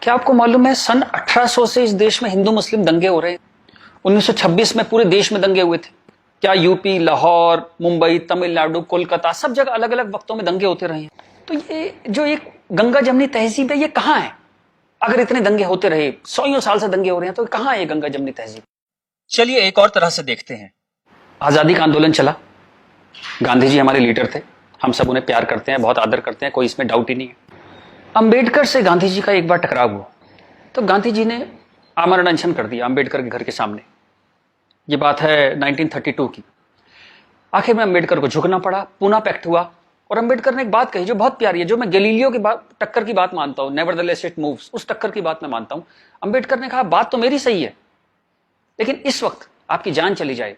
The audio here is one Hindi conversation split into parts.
क्या आपको मालूम है सन 1800 से इस देश में हिंदू मुस्लिम दंगे हो रहे हैं। 1926 में पूरे देश में दंगे हुए थे। क्या यूपी, लाहौर, मुंबई, तमिलनाडु, कोलकाता सब जगह अलग अलग वक्तों में दंगे होते रहे हैं। तो ये जो एक गंगा जमनी तहजीब है ये कहाँ है? अगर इतने दंगे होते रहे, 100 साल से दंगे हो रहे हैं, तो कहाँ है ये गंगा जमनी तहजीब? चलिए एक और तरह से देखते हैं। आजादी का आंदोलन चला, गांधी जी हमारे लीडर थे, हम सब उन्हें प्यार करते हैं, बहुत आदर करते हैं, कोई इसमें डाउट ही नहीं है। अंबेडकर से गांधी जी का एक बार टकराव हुआ तो गांधी जी ने आमरण अनशन कर दिया अंबेडकर के घर के सामने। ये बात है 1932 की। आखिर में अंबेडकर को झुकना पड़ा, पूना पैक्ट हुआ और अंबेडकर ने एक बात कही जो बहुत प्यारी है, जो मैं गैलीलियो की बात टक्कर की बात मानता हूं, नेवरदलेस इट मूव्स, उस टक्कर की बात मैं मानता हूं। अंबेडकर ने कहा बात तो मेरी सही है, लेकिन इस वक्त आपकी जान चली जाए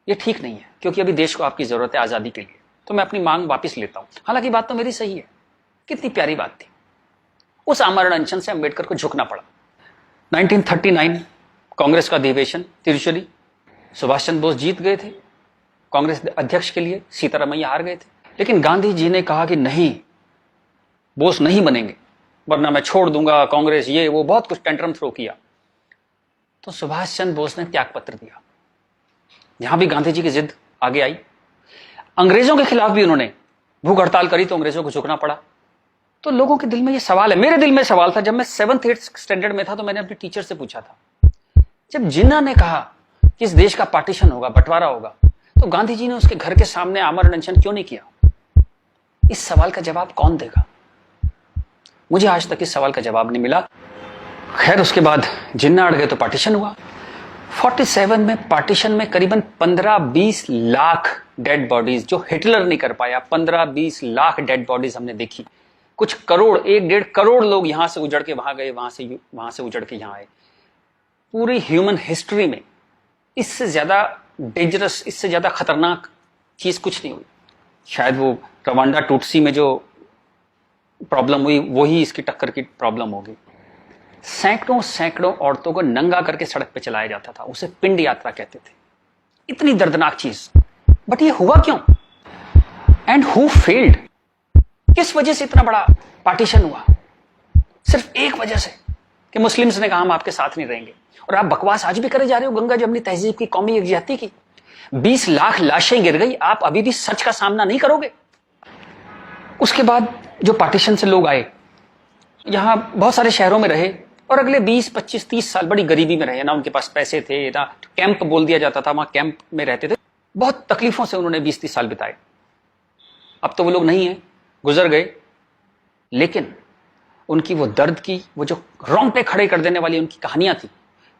ये ठीक नहीं है, क्योंकि अभी देश को आपकी जरूरत है आजादी के लिए, तो मैं अपनी मांग वापस लेता हूं। हालांकि बात तो मेरी सही है। कितनी प्यारी बात थी। उस आमरण अनशन से अंबेडकर को झुकना पड़ा। 1939 कांग्रेस का अधिवेशन तिरुचुरी, सुभाष चंद्र बोस जीत गए थे कांग्रेस अध्यक्ष के लिए, सीतारामैया हार गए थे। लेकिन गांधी जी ने कहा कि नहीं, बोस नहीं बनेंगे वरना मैं छोड़ दूंगा कांग्रेस, ये वो बहुत कुछ टेंट्रम थ्रो किया। तो सुभाष चंद्र बोस ने त्याग पत्र दिया। यहां भी गांधी जी की जिद आगे आई। अंग्रेजों के खिलाफ भी उन्होंने भूख हड़ताल करी तो अंग्रेजों को झुकना पड़ा। तो लोगों के दिल में ये सवाल है, मेरे दिल में सवाल था, जब मैं 7th 8th स्टैंडर्ड में था तो मैंने अपने टीचर से पूछा था, जब जिन्ना ने कहा कि इस देश का पार्टीशन होगा, बंटवारा होगा, तो गांधी जी ने उसके घर के सामने आमरण अनशन क्यों नहीं किया? इस सवाल का जवाब कौन देगा? मुझे आज तक इस सवाल का जवाब नहीं मिला। खैर उसके बाद जिन्ना अड़ गए तो पार्टीशन हुआ। 47 में पार्टीशन में करीबन 15-20 लाख डेड बॉडीज, जो हिटलर नहीं कर पाया, 15-20 लाख डेड बॉडीज हमने देखी। कुछ करोड़, 1-1.5 करोड़ लोग यहां से उजड़ के वहां गए, वहां से उजड़ के यहां आए। पूरी ह्यूमन हिस्ट्री में इससे ज्यादा डेंजरस, इससे ज्यादा खतरनाक चीज कुछ नहीं हुई। शायद वो रवांडा टूटसी में जो प्रॉब्लम हुई वही इसकी टक्कर की प्रॉब्लम होगी। सैकड़ों सैकड़ों औरतों को नंगा करके सड़क पे चलाया जाता था, उसे पिंड यात्रा कहते थे। इतनी दर्दनाक चीज, बट ये हुआ क्यों? And who failed? किस वजह से इतना बड़ा पार्टीशन हुआ? सिर्फ एक वजह से कि मुस्लिम्स ने कहा हम आपके साथ नहीं रहेंगे। और आप बकवास आज भी करे जा रहे हो गंगा जमनी तहजीब की, कौमी यकजहती की। 20 लाख लाशें गिर गई, आप अभी भी सच का सामना नहीं करोगे? उसके बाद जो पार्टीशन से लोग आए, यहां बहुत सारे शहरों में रहे और अगले 20, 25, 30 साल बड़ी गरीबी में रहे। ना उनके पास पैसे थे, ना कैंप बोल दिया जाता था, वहां कैंप में रहते थे। बहुत तकलीफों से उन्होंने 20-30 साल बिताए। अब तो वो लोग नहीं है, गुजर गए, लेकिन उनकी वो दर्द की, वो जो रोंगटे खड़े कर देने वाली उनकी कहानियां थी,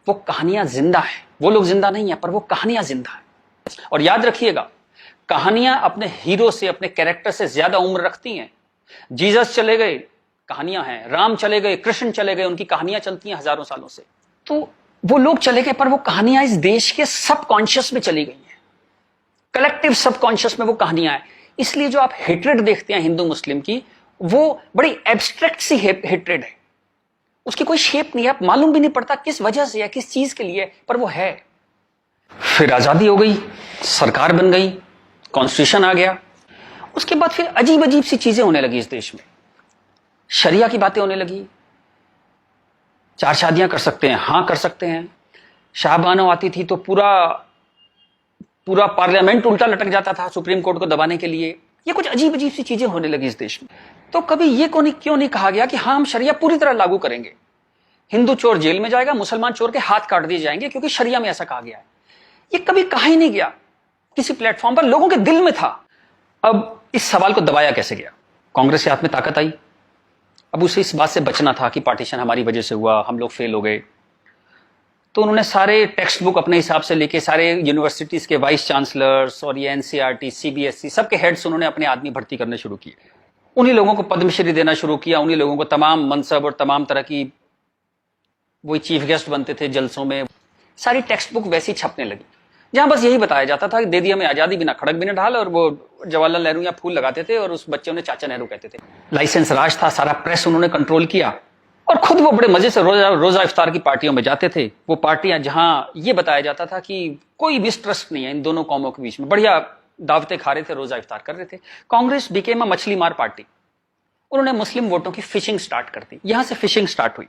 वो कहानियां जिंदा है। वो लोग जिंदा नहीं है, पर वो कहानियां जिंदा है। और याद रखिएगा, कहानियां अपने हीरो से, अपने कैरेक्टर से ज्यादा उम्र रखती हैं। जीसस चले गए, कहानियां हैं। राम चले गए, कृष्ण चले गए, उनकी कहानियां चलती हैं हजारों सालों से। तो वो लोग चले गए, पर वो कहानियां इस देश के सबकॉन्शियस में चली गई हैं, कलेक्टिव सबकॉन्शियस में वो कहानियां हैं। इसलिए जो आप हेट्रेड देखते हैं हिंदू मुस्लिम की, वो बड़ी एब्स्ट्रैक्ट सी हेट्रेड है, उसकी कोई शेप नहीं है, आप मालूम भी नहीं पड़ता किस वजह से या किस चीज के लिए, पर वो है। फिर आजादी हो गई, सरकार बन गई, कॉन्स्टिट्यूशन आ गया। उसके बाद फिर अजीब अजीब सी चीजें होने लगी इस देश में। शरिया की बातें होने लगी, 4 शादियां कर सकते हैं, हां कर सकते हैं। शाहबानो आती थी तो पूरा पार्लियामेंट उल्टा लटक जाता था सुप्रीम कोर्ट को दबाने के लिए। ये कुछ अजीब अजीब सी चीजें होने लगी इस देश में। तो कभी ये क्यों नहीं कहा गया कि हाँ हम शरिया पूरी तरह लागू करेंगे, हिंदू चोर जेल में जाएगा, मुसलमान चोर के हाथ काट दिए जाएंगे, क्योंकि शरिया में ऐसा कहा गया है। ये कभी कहा ही नहीं गया किसी प्लेटफॉर्म पर, लोगों के दिल में था। अब इस सवाल को दबाया कैसे गया? कांग्रेस के हाथ में ताकत आई। अब उसे इस बात से बचना था कि पार्टीशन हमारी वजह से हुआ, हम लोग फेल हो गए। तो उन्होंने सारे टेक्स्ट बुक अपने हिसाब से लेके, सारे यूनिवर्सिटीज के वाइस चांसलर्स और ये एनसीईआरटी, सीबीएसई, सबके हेड्स उन्होंने अपने आदमी भर्ती करने शुरू किए। उन्हीं लोगों को पद्मश्री देना शुरू किया, उन्हीं लोगों को तमाम मनसब और तमाम तरह की, वही चीफ गेस्ट बनते थे जलसों में। सारी टेक्स्ट बुक वैसी छपने लगी, जहां बस यही बताया जाता था कि दे दिया में आजादी, बिना खड़क बिना ढाल। और वो जवाहरलाल नेहरू यहाँ फूल लगाते थे और उस बच्चे उन्हें चाचा नेहरू कहते थे। लाइसेंस राज था, सारा प्रेस उन्होंने कंट्रोल किया। और खुद वो बड़े मजे से रोजा इफ्तार की पार्टियों में जाते थे। वो पार्टियां जहां ये बताया जाता था कि कोई मिसट्रस्ट नहीं है इन दोनों कौमों के बीच में, बढ़िया दावतें खा रहे थे, रोजा इफ्तार कर रहे थे। कांग्रेस बिकेम अ मछली मार पार्टी। उन्होंने मुस्लिम वोटों की फिशिंग स्टार्ट कर दी, यहां से फिशिंग स्टार्ट हुई।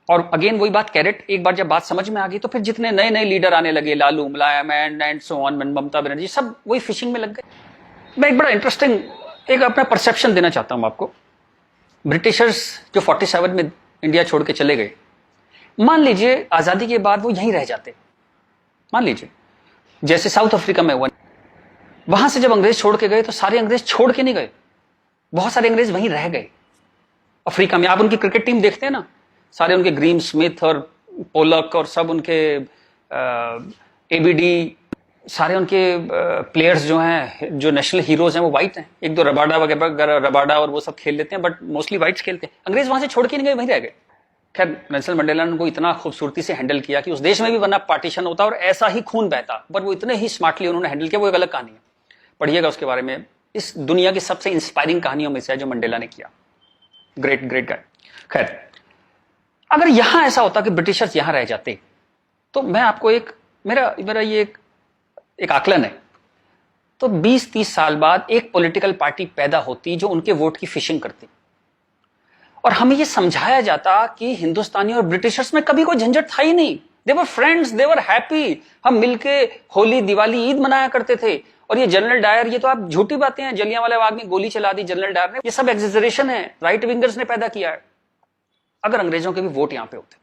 और अगेन वही बात, कैरेट, एक बार जब बात समझ में आ गई तो फिर जितने नए नए लीडर आने लगे, लालू, मुलायम and so on, Mamata Banerjee, सब वही फिशिंग में लग गए। मैं एक बड़ा इंटरेस्टिंग एक अपना परसेप्शन देना चाहता हूं आपको। ब्रिटिशर्स जो 47 में इंडिया छोड़ के चले गए, मान लीजिए आजादी के बाद वो यहीं रह जाते, मान लीजिए जैसे साउथ अफ्रीका में हुआ, वहां से जब अंग्रेज छोड़ के गए तो सारे अंग्रेज छोड़ के नहीं गए, बहुत सारे अंग्रेज वहीं रह गए अफ्रीका में। आप उनकी क्रिकेट टीम देखते हैं ना, सारे उनके ग्रीम स्मिथ और पोलक और सब उनके एबीडी, सारे उनके प्लेयर्स जो हैं, जो नेशनल हीरोज हैं, वो वाइट हैं। एक दो रबाडा वगैरह, रबाडा और वो सब खेल लेते हैं, बट मोस्टली वाइट्स खेलते हैं। अंग्रेज वहां से छोड़ के नहीं गए, वहीं रह गए। खैर नेल्सन मंडेला ने उनको इतना खूबसूरती से हैंडल किया कि उस देश में भी वरना पार्टीशन होता और ऐसा ही खून बहता, बट वो इतने ही स्मार्टली उन्होंने हैंडल किया। वो एक अलग कहानी है, पढ़िएगा उसके बारे में। इस दुनिया की सबसे इंस्पायरिंग कहानियों में से है जो मंडेला ने किया। Great great guy. खैर, अगर यहां ऐसा होता कि ब्रिटिशर्स यहां रह जाते, तो मैं आपको मेरा ये एक आकलन है, तो 20-30 साल बाद एक पॉलिटिकल पार्टी पैदा होती जो उनके वोट की फिशिंग करती, और हमें ये समझाया जाता कि हिंदुस्तानी और ब्रिटिशर्स में कभी कोई झंझट था ही नहीं। They were friends, they were happy. हम मिलके होली, दिवाली, ईद मनाया करते थे। और ये जनरल डायर, ये तो आप झूठी बातें हैं, जलियांवाला बाग में गोली चला दी जनरल डायर ने, ये सब एग्जेजरेशन है, राइट विंगर्स ने पैदा किया है। अगर अंग्रेजों के भी वोट यहां पे होते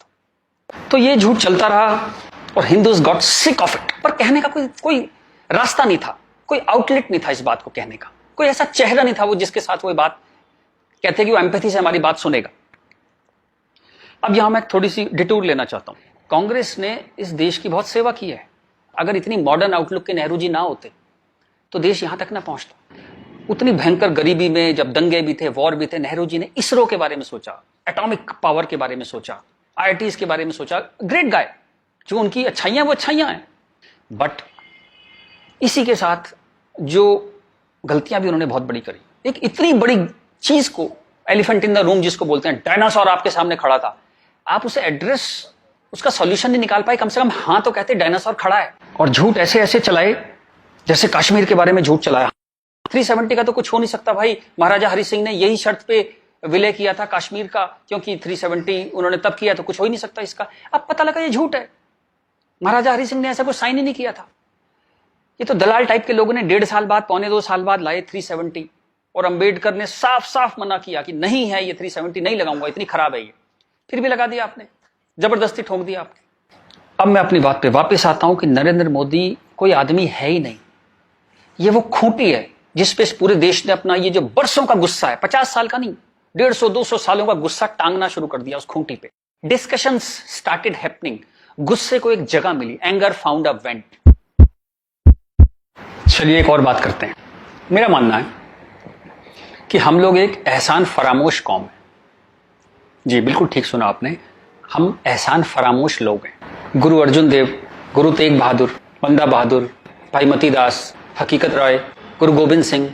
तो ये झूठ चलता रहा और Hindus got sick of it. पर कहने का कोई रास्ता नहीं था, कोई आउटलेट नहीं था इस बात को कहने का, कोई ऐसा चेहरा नहीं था वो जिसके साथ वो बात कहते कि वो एम्पैथी से हमारी बात सुनेगा। अब यहां मैं थोड़ी सी डिटूर लेना चाहता हूं। कांग्रेस ने इस देश की बहुत सेवा की है। अगर इतनी मॉडर्न आउटलुक के नेहरू जी ना होते तो देश यहां तक ना पहुंचता। उतनी भयंकर गरीबी में जब दंगे भी थे, वॉर भी थे, नेहरू जी ने इसरो के बारे में सोचा, एटॉमिक पावर के बारे में सोचा, आईआईटीज के बारे में सोचा। Great guy. जो उनकी अच्छाइयां वो अच्छाइयां हैं, बट इसी के साथ जो गलतियां भी उन्होंने बहुत बड़ी करी। एक इतनी बड़ी चीज को, एलिफेंट इन द रूम जिसको बोलते हैं, डायनासोर आपके सामने खड़ा था, आप उसे एड्रेस, उसका सॉल्यूशन नहीं निकाल पाए। कम से कम हाँ तो कहते डायनासोर खड़ा है। और झूठ ऐसे ऐसे चलाए, जैसे कश्मीर के बारे में झूठ चलाया। 370 का तो कुछ हो नहीं सकता भाई, महाराजा हरि सिंह ने यही शर्त पे विलय किया था कश्मीर का, क्योंकि 370 उन्होंने तब किया, तो कुछ हो ही नहीं सकता इसका। अब पता लगा ये झूठ है, महाराजा हरि सिंह ने ऐसा कुछ साइन ही नहीं किया था। ये तो दलाल टाइप के लोगों ने 1.5 साल बाद, 1.25 साल बाद लाए 370, और अंबेडकर ने साफ साफ मना किया कि नहीं है ये 370 नहीं लगाऊंगा, इतनी खराब है ये। फिर भी लगा दिया आपने, जबरदस्ती ठोक दिया आपने। अब मैं अपनी बात पे वापस आता हूं कि नरेंद्र मोदी कोई आदमी है ही नहीं, ये वो खूंटी है जिस पे इस पूरे देश ने अपना ये जो बरसों का गुस्सा है, 50 साल का नहीं, 150-200 सालों का गुस्सा टांगना शुरू कर दिया उस खूंटी पे। डिस्कशंस स्टार्टेड हैपनिंग, गुस्से को एक जगह मिली, एंगर फाउंड अ वेंट। चलिए एक और बात करते हैं। मेरा मानना है कि हम लोग एक एहसान फरामोश कौम है। जी बिल्कुल ठीक सुना आपने, हम एहसान फरामोश लोग हैं। गुरु अर्जुन देव, गुरु तेग बहादुर, बंदा बहादुर, भाई मती दास, हकीकत राय, गुरु गोविंद सिंह,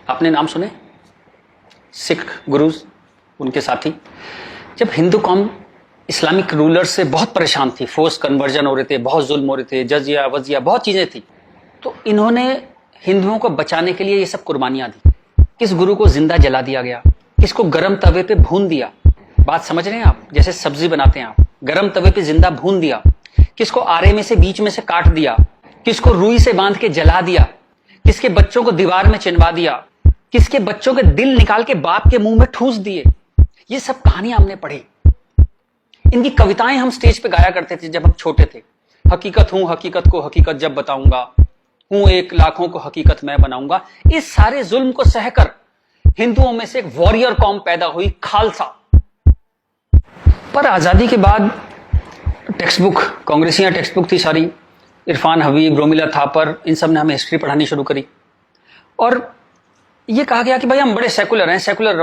आपने नाम सुने, सिख गुरुज, उनके साथी। जब हिंदू कौम इस्लामिक रूलर से बहुत परेशान थी, फोर्स कन्वर्जन हो रहे थे, बहुत जुल्म हो रहे थे, जजिया वजिया बहुत चीजें थी, तो इन्होंने हिंदुओं को बचाने के लिए ये सब कुर्बानियां दी। किस गुरु को जिंदा जला दिया गया, किसको गर्म तवे पे भून दिया, बात समझ रहे हैं आप, जैसे सब्जी बनाते हैं आप, गर्म तवे पे जिंदा भून दिया, किसको आरे में से बीच में से काट दिया, किसको रुई से बांध के जला दिया, किसके बच्चों को दीवार में चिनवा दिया, किसके बच्चों के दिल निकाल के बाप के मुंह में ठूस दिए। ये सब कहानियां हमने पढ़ी। इनकी कविताएं हम स्टेज पे गाया करते थे जब हम छोटे थे। हकीकत हूं, हकीकत को हकीकत जब बताऊंगा, हूं एक लाखों को हकीकत मैं बनाऊंगा। इस सारे जुल्म को सहकर हिंदुओं में से एक वॉरियर कौम पैदा हुई, खालसा। पर आजादी के बाद टेक्स्ट बुक, कांग्रेसियां टेक्स्ट बुक थी सारी, इरफान हबीब, रोमिला थापर, इन सब ने हमें हिस्ट्री पढ़ानी शुरू करी और ये कहा गया कि भाई हम बड़े सेकुलर हैं, सेकुलर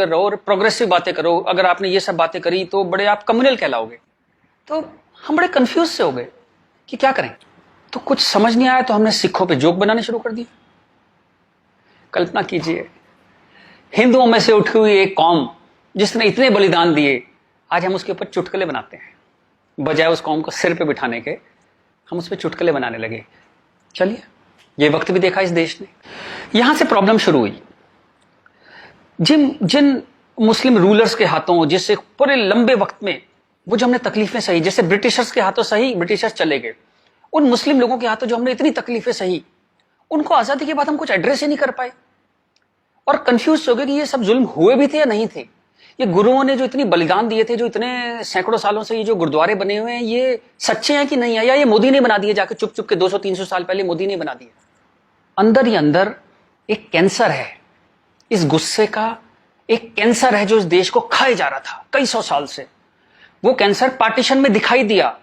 रहो और प्रोग्रेसिव बातें करो। अगर आपने ये सब बातें करी तो बड़े आप कम्युनल कहलाओगे। तो हम बड़े कंफ्यूज से हो गए कि क्या करें। तो कुछ समझ नहीं आया तो हमने सिखों पे जोक बनाने शुरू कर दिए। कल्पना कीजिए, हिंदुओं में से उठी हुई एक कौम जिसने इतने बलिदान दिए, आज हम उसके ऊपर चुटकुले बनाते हैं। बजाय उस कौम को सिर पे बिठाने के हम उस पर चुटकुले बनाने लगे। चलिए, ये वक्त भी देखा इस देश ने। यहां से प्रॉब्लम शुरू हुई। जिन जिन मुस्लिम रूलर्स के हाथों, जिससे पूरे लंबे वक्त में वो जो हमने तकलीफें सही, जैसे ब्रिटिशर्स के हाथों सही, ब्रिटिशर्स चले गए, उन मुस्लिम लोगों के हाथों जो हमने इतनी तकलीफें सही, उनको आजादी के बाद हम कुछ एड्रेस ही नहीं कर पाए और कंफ्यूज हो गए कि ये सब जुल्म हुए भी थे या नहीं थे। ये गुरुओं ने जो इतनी बलिदान दिए थे, जो इतने सैकड़ों सालों से ये जो गुरुद्वारे बने हुए हैं, ये सच्चे हैं कि नहीं है, या ये मोदी ने बना दिए जाके चुप चुप के 200-300 साल पहले मोदी ने बना दिए। अंदर ही अंदर एक कैंसर है, इस गुस्से का एक कैंसर है जो इस देश को खाए जा रहा था कई सौ साल से। वो कैंसर पार्टीशन में दिखाई दिया,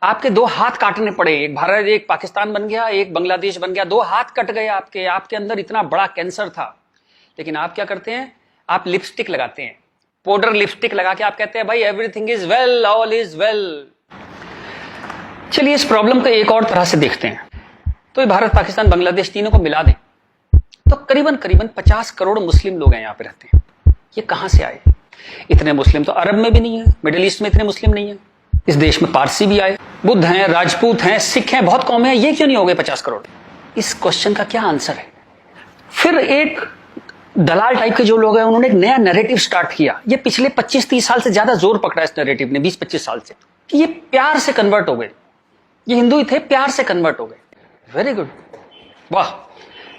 आपके 2 हाथ काटने पड़े, एक भारत एक पाकिस्तान बन गया, एक बांग्लादेश बन गया, 2 हाथ कट गए आपके अंदर इतना बड़ा कैंसर था। लेकिन आप क्या करते हैं, आप लिपस्टिक लगाते हैं, पाउडर लिपस्टिक लगा के आप कहते हैं भाई everything is well, all is well. चलिए इस प्रॉब्लम को एक और तरह से देखते हैं। तो ये भारत पाकिस्तान बांग्लादेश तीनों को मिला दें तो करीबन 50 करोड़ मुस्लिम लोग हैं यहाँ पे रहते हैं। ये कहां से आए? इतने मुस्लिम तो अरब में भी नहीं है, मिडिल ईस्ट में इतने मुस्लिम नहीं है। इस देश में पारसी भी आए, बुद्ध हैं, राजपूत हैं, सिख हैं, बहुत कौमें हैं, ये क्यों नहीं हो गए 50 करोड़? इस क्वेश्चन का क्या आंसर है? फिर एक दलाल टाइप के जो लोग हैं उन्होंने एक नया नैरेटिव स्टार्ट किया। ये पिछले 25-30 साल से ज्यादा जोर पकड़ा इस नैरेटिव ने, 20-25 साल से, कि ये प्यार से कन्वर्ट हो गए, ये हिंदू ही थे, प्यार से कन्वर्ट हो गए। वेरी गुड, वाह।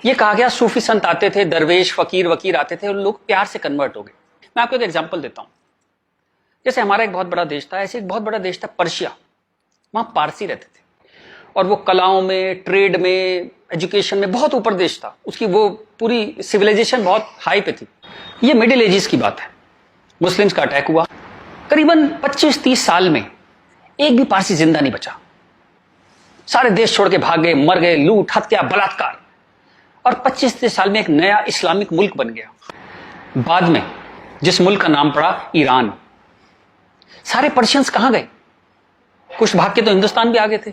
ये कहा गया सूफी संत आते थे, दरवेश फकीर वकीर आते थे, उन लोग प्यार से कन्वर्ट हो गए। मैं आपको एक एग्जांपल देता हूं। जैसे हमारा एक बहुत बड़ा देश था, ऐसे एक बहुत बड़ा देश था पर्शिया, वहां पारसी रहते थे और वो कलाओं में, ट्रेड में, एजुकेशन में बहुत ऊपर देश था, उसकी वो पूरी सिविलाइजेशन बहुत हाई पे थी। ये मिडिल एजेस की बात है, मुस्लिम्स का अटैक हुआ, करीबन 25-30 साल में एक भी पारसी जिंदा नहीं बचा, सारे देश छोड़ के भाग गए, मर गए, लूट हत्या बलात्कार, और 25-30 साल में एक नया इस्लामिक मुल्क बन गया। बाद में जिस मुल्क का नाम पड़ा ईरान। सारे पर्शियंस कहां गए? कुछ भाग के तो हिंदुस्तान भी आ गए थे।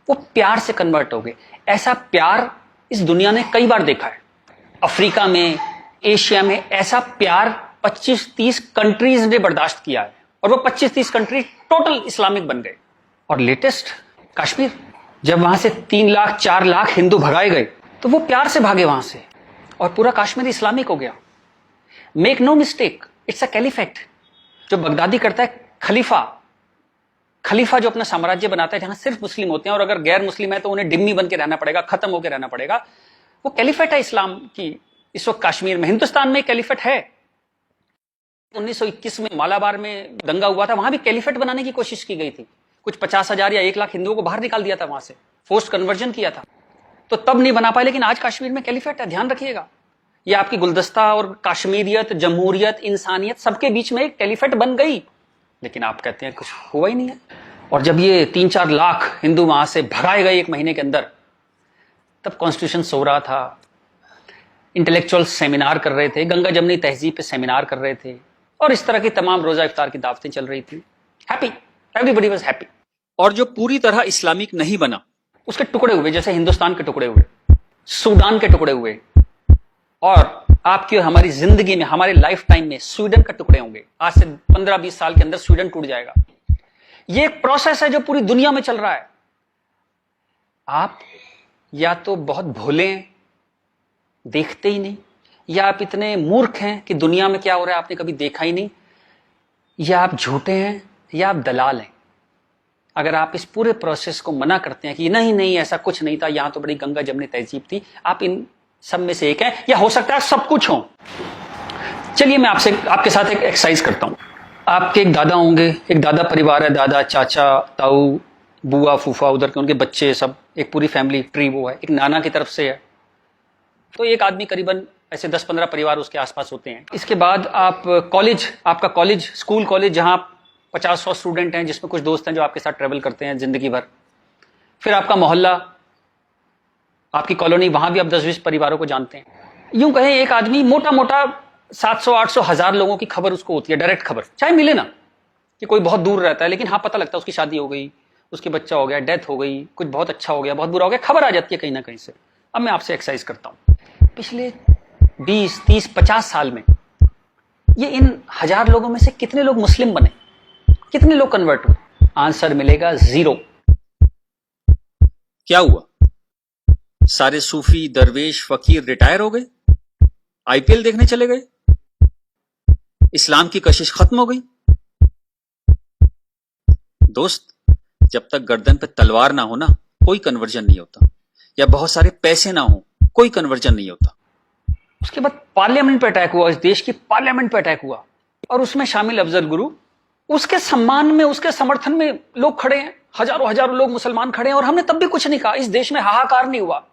वो प्यार से कन्वर्ट हो गए। ऐसा प्यार इस दुनिया ने कई बार देखा है, अफ्रीका में, एशिया में, ऐसा प्यार 25-30 कंट्रीज ने बर्दाश्त किया है और वो 25-30 कंट्री टोटल इस्लामिक बन गए। और लेटेस्ट कश्मीर, जब वहां से 3 लाख 4 लाख हिंदू भगाए गए तो वो प्यार से भागे वहां से और पूरा कश्मीर इस्लामिक हो गया। Make no mistake, it's a caliphate. जो बगदादी करता है खलीफा जो अपना साम्राज्य बनाता है जहां सिर्फ मुस्लिम होते हैं और अगर गैर मुस्लिम है तो उन्हें डिम्मी बन के रहना पड़ेगा, खत्म होकर रहना पड़ेगा, वो कैलिफेट है इस्लाम की। इस वक्त कश्मीर में, हिंदुस्तान में कैलिफेट है। 1921 में मालाबार में दंगा हुआ था, वहां भी कैलिफेट बनाने की कोशिश की गई थी। कुछ 50,000 या 1 लाख हिंदुओं को बाहर निकाल दिया था वहां से, फोर्स्ड कन्वर्जन किया था, तो तब नहीं बना पाए। लेकिन आज कश्मीर में कैलिफेट है, ध्यान रखिएगा। ये आपकी गुलदस्ता और कश्मीरियत, जमहूरियत, इंसानियत सबके बीच में एक कैलिफेट बन गई। लेकिन आप कहते हैं कुछ हुआ ही नहीं है। और जब ये 3-4 लाख हिंदू वहां से भगाए गए 1 महीने के अंदर, तब कॉन्स्टिट्यूशन सो रहा था, इंटेलेक्चुअल सेमिनार कर रहे थे, गंगा जमनी तहजीब पे सेमिनार कर रहे थे और इस तरह की तमाम रोजा इफ्तार की दावतें चल रही थी। Happy, everybody was happy. और जो पूरी तरह इस्लामिक नहीं बना, उसके टुकड़े हुए, जैसे हिंदुस्तान के टुकड़े हुए, सूडान के टुकड़े हुए, और आपकी और हमारी जिंदगी में, हमारे लाइफ टाइम में स्वीडन के टुकड़े होंगे। आज से 15-20 साल के अंदर स्वीडन टूट जाएगा। ये एक प्रोसेस है जो पूरी दुनिया में चल रहा है। आप या तो बहुत भोले हैं, देखते ही नहीं, या आप इतने मूर्ख हैं कि दुनिया में क्या हो रहा है आपने कभी देखा ही नहीं, या आप झूठे हैं, या आप दलाल हैं। अगर आप इस पूरे प्रोसेस को मना करते हैं कि नहीं नहीं ऐसा कुछ नहीं था, यहां तो बड़ी गंगा जमनी तहजीब थी, आप इन सब में से एक है, या हो सकता है सब कुछ हो। चलिए मैं आपके साथ एक एक्सरसाइज करता हूं। आपके एक दादा होंगे, एक दादा परिवार है, दादा, चाचा, ताऊ, बुआ, फूफा, उधर के उनके बच्चे, सब एक पूरी फैमिली ट्री वो है। एक नाना की तरफ से है, तो एक आदमी करीबन ऐसे 10-15 परिवार उसके आसपास होते हैं। इसके बाद आप कॉलेज, आपका कॉलेज, स्कूल कॉलेज, जहां 50-100 स्टूडेंट हैं, जिसमें कुछ दोस्त हैं जो आपके साथ ट्रेवल करते हैं जिंदगी भर। फिर आपका मोहल्ला, आपकी कॉलोनी, वहां भी आप 10-20 परिवारों को जानते हैं। यूं कहें एक आदमी मोटा मोटा 700-800 1000 लोगों की खबर उसको होती है, डायरेक्ट खबर, चाहे मिले ना, कि कोई बहुत दूर रहता है लेकिन हाँ पता लगता है उसकी शादी हो गई, उसके बच्चा हो गया, डेथ हो गई, कुछ बहुत अच्छा हो गया, बहुत बुरा हो गया, खबर आ जाती है कहीं ना कहीं से। अब मैं आपसे एक्सरसाइज करता हूं, पिछले 20, 30, 50 साल में ये इन 1000 लोगों में से कितने लोग मुस्लिम बने, कितने लोग कन्वर्ट हुए? आंसर मिलेगा 0। क्या हुआ? सारे सूफी, दरवेश, फकीर रिटायर हो गए, आईपीएल देखने चले गए, इस्लाम की कशिश खत्म हो गई? दोस्त, जब तक गर्दन पे तलवार ना हो ना, कोई कन्वर्जन नहीं होता, या बहुत सारे पैसे ना हो, कोई कन्वर्जन नहीं होता। उसके बाद पार्लियामेंट पे अटैक हुआ, इस देश की पार्लियामेंट पे अटैक हुआ, और उसमें शामिल अफजल गुरु, उसके सम्मान में, उसके समर्थन में लोग खड़े हैं, हजारों हजारों लोग मुसलमान खड़े हैं, और हमने तब भी कुछ नहीं कहा। इस देश में हाहाकार नहीं हुआ।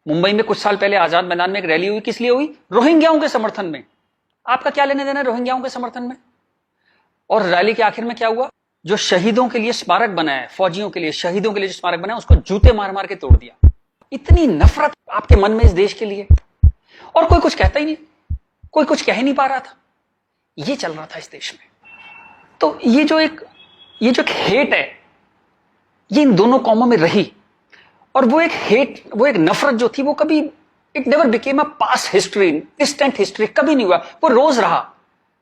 मुंबई में कुछ साल पहले आजाद मैदान में एक रैली हुई, किस लिए हुई? रोहिंग्याओं के समर्थन में। आपका क्या लेने देना रोहिंग्याओं के समर्थन में? और रैली के आखिर में क्या हुआ? जो शहीदों के लिए स्मारक बना है, फौजियों के लिए, शहीदों के लिए जो स्मारक बना है, उसको जूते मार मार के तोड़ दिया। इतनी नफरत आपके मन में इस देश के लिए, और कोई कुछ कहता ही नहीं, कोई कुछ कह ही नहीं पा रहा था। ये चल रहा था इस देश में। तो ये जो एक हेट है, ये इन दोनों कौमों में रही, और वो एक नफरत जो थी, वो कभी, it never became a past history, distant history, कभी नहीं हुआ। वो रोज रहा।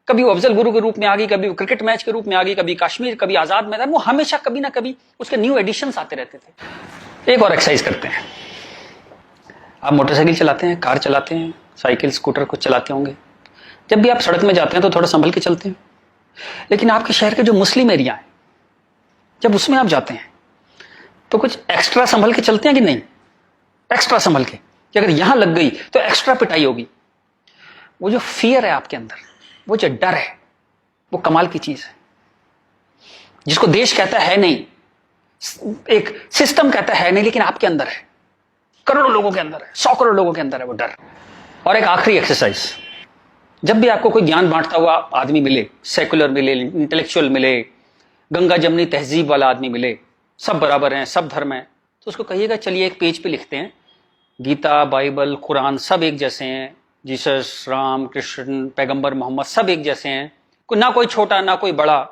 कभी वो अफजल गुरु के रूप में आ गई, कभी वो क्रिकेट मैच के रूप में आ गई, कभी कश्मीर, कभी आजाद मैदान, वो हमेशा कभी ना कभी उसके न्यू एडिशंस आते रहते थे। एक और एक्सरसाइज करते हैं। आप मोटरसाइकिल चलाते हैं, कार चलाते हैं, साइकिल, स्कूटर कुछ चलाते होंगे। जब भी आप सड़क में जाते हैं तो थोड़ा संभल के चलते हैं। लेकिन आपके शहर के जो मुस्लिम एरिया है, जब उसमें आप जाते हैं तो कुछ एक्स्ट्रा संभल के चलते हैं कि नहीं? एक्स्ट्रा संभल के, कि अगर यहां लग गई तो एक्स्ट्रा पिटाई होगी। वो जो फियर है आपके अंदर, वो जो डर है, वो कमाल की चीज है, जिसको देश कहता है नहीं, एक सिस्टम कहता है नहीं, लेकिन आपके अंदर है, करोड़ों लोगों के अंदर है, 100 करोड़ लोगों के अंदर है वो डर। और एक आखिरी एक्सरसाइज, जब भी आपको कोई ज्ञान बांटता हुआ आदमी मिले, सेकुलर मिले, इंटेलेक्चुअल मिले, गंगा जमनी तहजीब वाला आदमी मिले, सब बराबर हैं, सब धर्म है, तो उसको कहिएगा चलिए एक पेज पे लिखते हैं, गीता, बाइबल, कुरान सब एक जैसे हैं, जीसस, राम, कृष्ण, पैगंबर मोहम्मद सब एक जैसे हैं, ना कोई छोटा ना कोई बड़ा,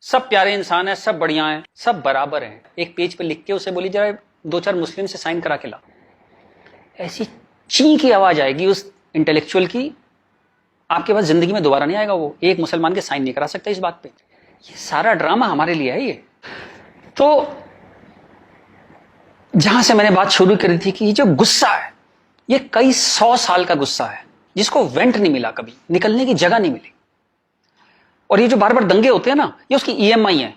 सब प्यारे इंसान है, सब बढ़िया हैं, सब बराबर हैं। एक पेज पे लिख के उसे बोली जरा 2-4 मुस्लिम से साइन करा के ला। ऐसी ची की आवाज आएगी उस इंटेलेक्चुअल की, आपके पास जिंदगी में दोबारा नहीं आएगा। वो एक मुसलमान के साइन नहीं करा सकता इस बात पे। ये सारा ड्रामा हमारे लिए है। ये तो जहां से मैंने बात शुरू करी थी कि ये जो गुस्सा है, ये कई 100 साल का गुस्सा है, जिसको वेंट नहीं मिला, कभी निकलने की जगह नहीं मिली। और ये जो बार बार दंगे होते हैं ना, ये उसकी EMI है।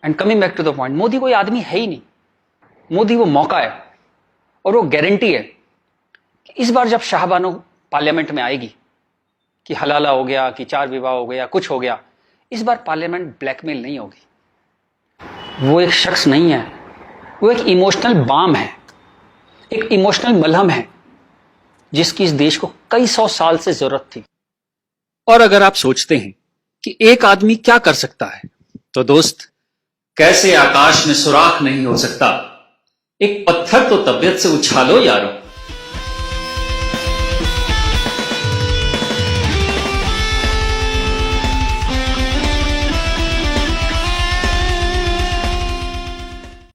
And coming back to the point, Modi कोई आदमी है ही नहीं। मोदी वो मौका है, और वो गारंटी है कि इस बार जब शाहबानो पार्लियामेंट में आएगी कि हलाला हो गया, कि 4 विवाह हो गया, कुछ हो गया, इस बार पार्लियामेंट ब्लैकमेल नहीं होगी। वो एक शख्स नहीं है, वो एक इमोशनल बाम है, एक इमोशनल मलहम है, जिसकी इस देश को कई 100 साल से जरूरत थी। और अगर आप सोचते हैं कि एक आदमी क्या कर सकता है, तो दोस्त, कैसे आकाश में सुराख नहीं हो सकता, एक पत्थर तो तबीयत से उछालो यारो।